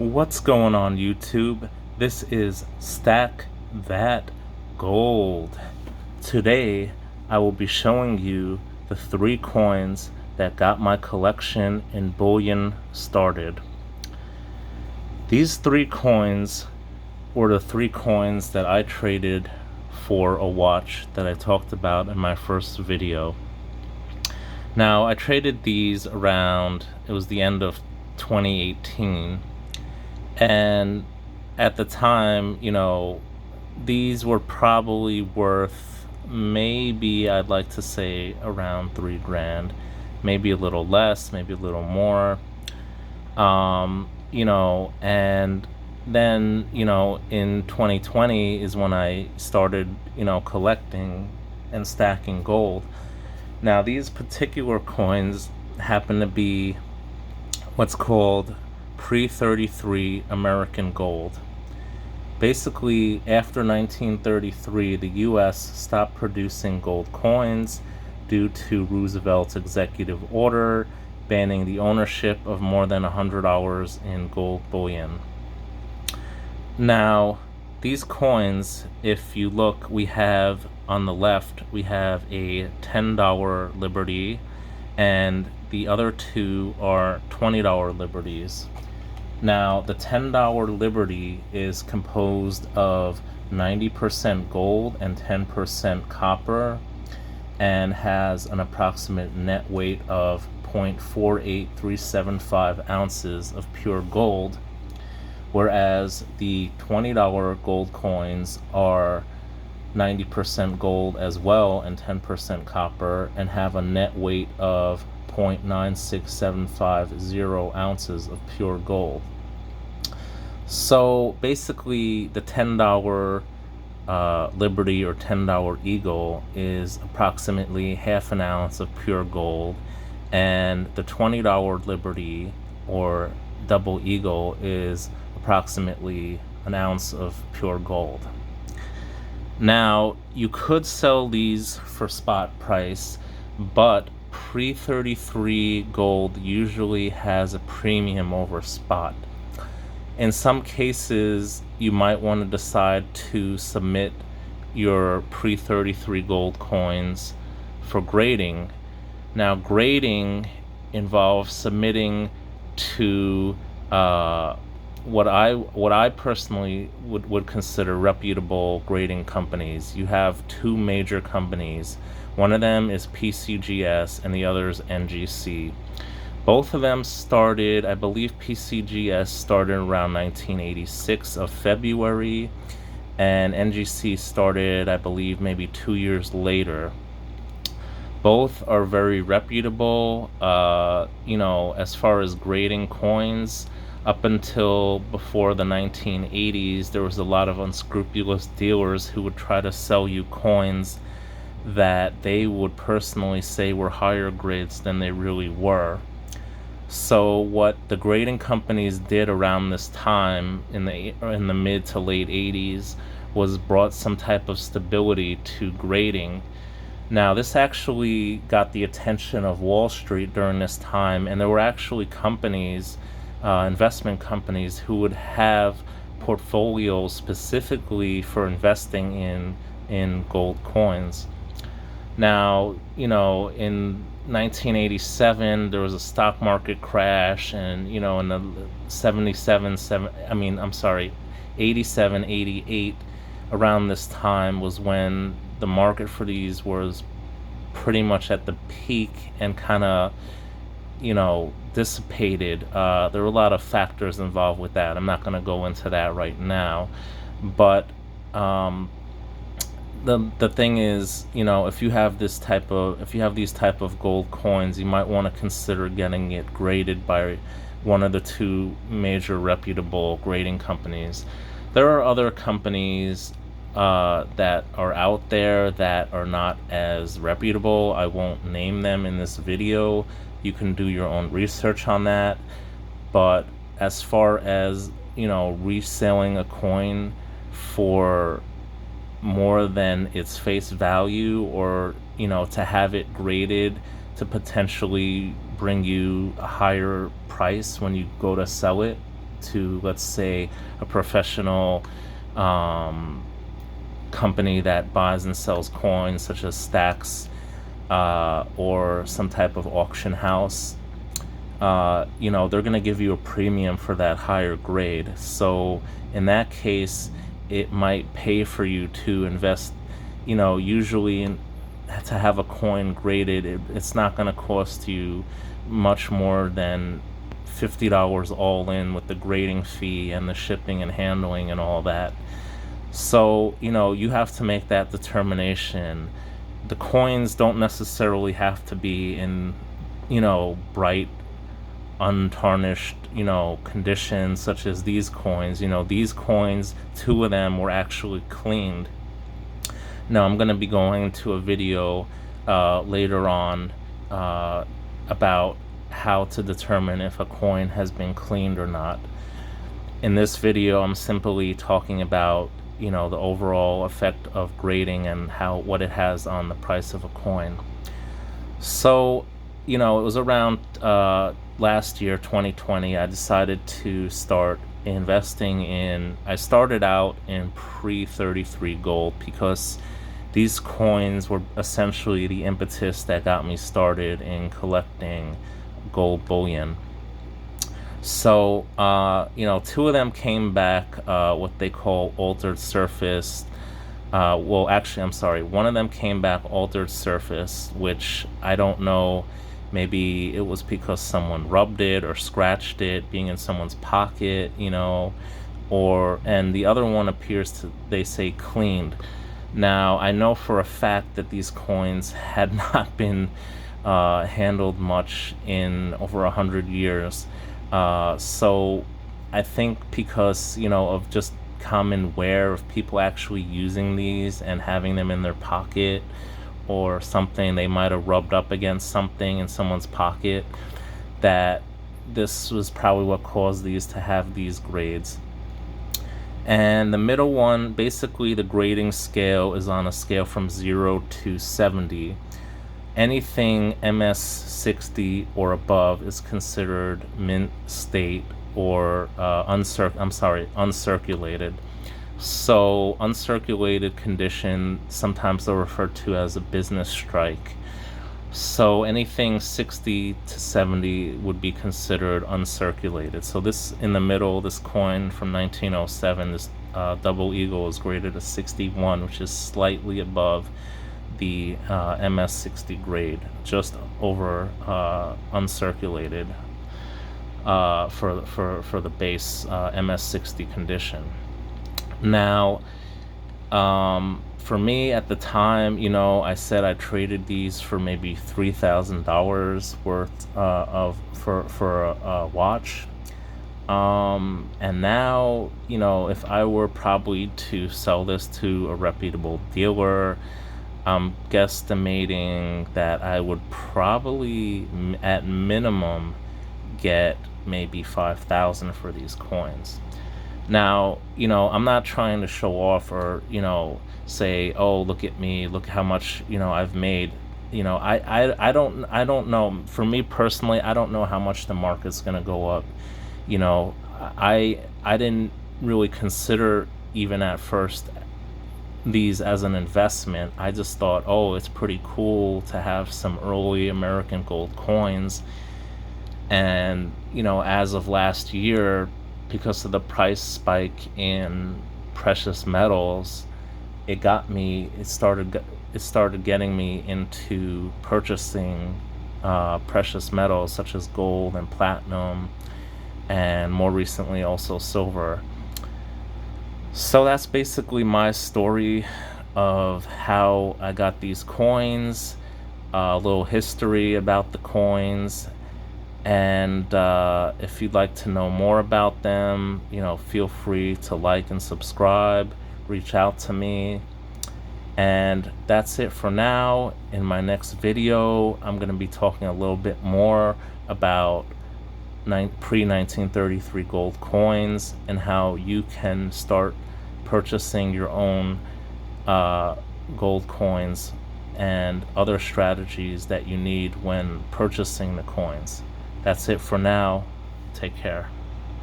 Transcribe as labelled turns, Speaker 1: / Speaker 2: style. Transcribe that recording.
Speaker 1: What's going on YouTube? This is Stack That Gold. Today I will be showing you the 3 coins that got my collection in bullion started. These 3 coins were the 3 coins that I traded for a watch that I talked about in my first video. Now I traded these around, it was the end of 2018. And at the time, these were probably worth maybe, I'd like to say, around 3 grand, maybe a little less, maybe a little more. And then, in 2020 is when I started, collecting and stacking gold. Now, these particular coins happen to be what's called Pre-1933 American gold. Basically, after 1933, the U.S. stopped producing gold coins due to Roosevelt's executive order banning the ownership of more than $100 in gold bullion. Now, these coins, if you look, we have on the left, we have a $10 Liberty, and the other 2 are $20 Liberties. Now, the $10 Liberty is composed of 90% gold and 10% copper and has an approximate net weight of 0.48375 ounces of pure gold, whereas the $20 gold coins are 90% gold as well and 10% copper and have a net weight of 0.96750 ounces of pure gold. So basically, the $10 Liberty or $10 Eagle is approximately half an ounce of pure gold, and the $20 Liberty or Double Eagle is approximately an ounce of pure gold. Now, you could sell these for spot price, but pre-33 gold usually has a premium over spot. In some cases, you might want to decide to submit your pre-33 gold coins for grading. Now, grading involves submitting to what I personally would consider reputable grading companies. You have 2 major companies. One of them is PCGS and the other is NGC. Both of them started, I believe PCGS started around 1986 of February, and NGC started, I believe, maybe 2 years later. Both are very reputable, as far as grading coins. Up until before the 1980s, there was a lot of unscrupulous dealers who would try to sell you coins that they would personally say were higher grades than they really were. So what the grading companies did around this time in the mid to late 80s was brought some type of stability to grading. Now, this actually got the attention of Wall Street during this time, and there were actually companies, investment companies, who would have portfolios specifically for investing in gold coins. Now, in 1987 there was a stock market crash, and in the 87, 88, around this time was when the market for these was pretty much at the peak and kind of dissipated. There were a lot of factors involved with that. I'm not going to go into that right now, but the thing is, if you have these type of gold coins, you might want to consider getting it graded by one of the 2 major reputable grading companies. There are other companies that are out there that are not as reputable. I won't name them in this video. You can do your own research on that. But as far as reselling a coin for more than its face value, or to have it graded to potentially bring you a higher price when you go to sell it, to, let's say, a professional company that buys and sells coins, such as Stacks, or some type of auction house, they're going to give you a premium for that higher grade. So in that case, it might pay for you to invest, usually to have a coin graded, it's not going to cost you much more than $50 all in, with the grading fee and the shipping and handling and all that. So, you have to make that determination. The coins don't necessarily have to be in, bright, untarnished, conditions, such as these coins. These coins, 2 of them were actually cleaned. Now, I'm going to be going into a video later on about how to determine if a coin has been cleaned or not. In this video, I'm simply talking about the overall effect of grading and what it has on the price of a coin. So, it was around last year, 2020, I decided to start investing in. I started out in Pre-1933 gold, because these coins were essentially the impetus that got me started in collecting gold bullion. So, 2 of them came back what they call altered surface. One of them came back altered surface, which I don't know, maybe it was because someone rubbed it or scratched it, being in someone's pocket, and the other one appears to, they say, cleaned. Now, I know for a fact that these coins had not been handled much in over 100 years. So I think because, of just common wear of people actually using these and having them in their pocket or something, they might have rubbed up against something in someone's pocket, that this was probably what caused these to have these grades. And the middle one, basically the grading scale is on a scale from 0 to 70. Anything MS60 or above is considered mint state or uncirculated. So uncirculated condition, sometimes they're referred to as a business strike. So anything 60 to 70 would be considered uncirculated. So this in the middle, this coin from 1907, this double eagle, is graded a 61, which is slightly above the MS60 grade, just over uncirculated for the base MS60 condition. Now, for me at the time, I said I traded these for maybe $3,000 worth for a watch. And now, if I were probably to sell this to a reputable dealer, I'm guesstimating that I would probably, at minimum, get maybe $5,000 for these coins. Now, I'm not trying to show off or, say, oh, look at me, look how much, I've made. I don't know. For me personally, I don't know how much the market's going to go up. I didn't really consider, even at first, these as an investment. I just thought, oh, it's pretty cool to have some early American gold coins. And, as of last year, because of the price spike in precious metals, it started getting me into purchasing precious metals such as gold and platinum, and more recently also silver. So that's basically my story of how I got these coins, a little history about the coins. And if you'd like to know more about them, feel free to like and subscribe, reach out to me. And that's it for now. In my next video, I'm going to be talking a little bit more about pre-1933 gold coins and how you can start purchasing your own gold coins and other strategies that you need when purchasing the coins. That's it for now. Take care.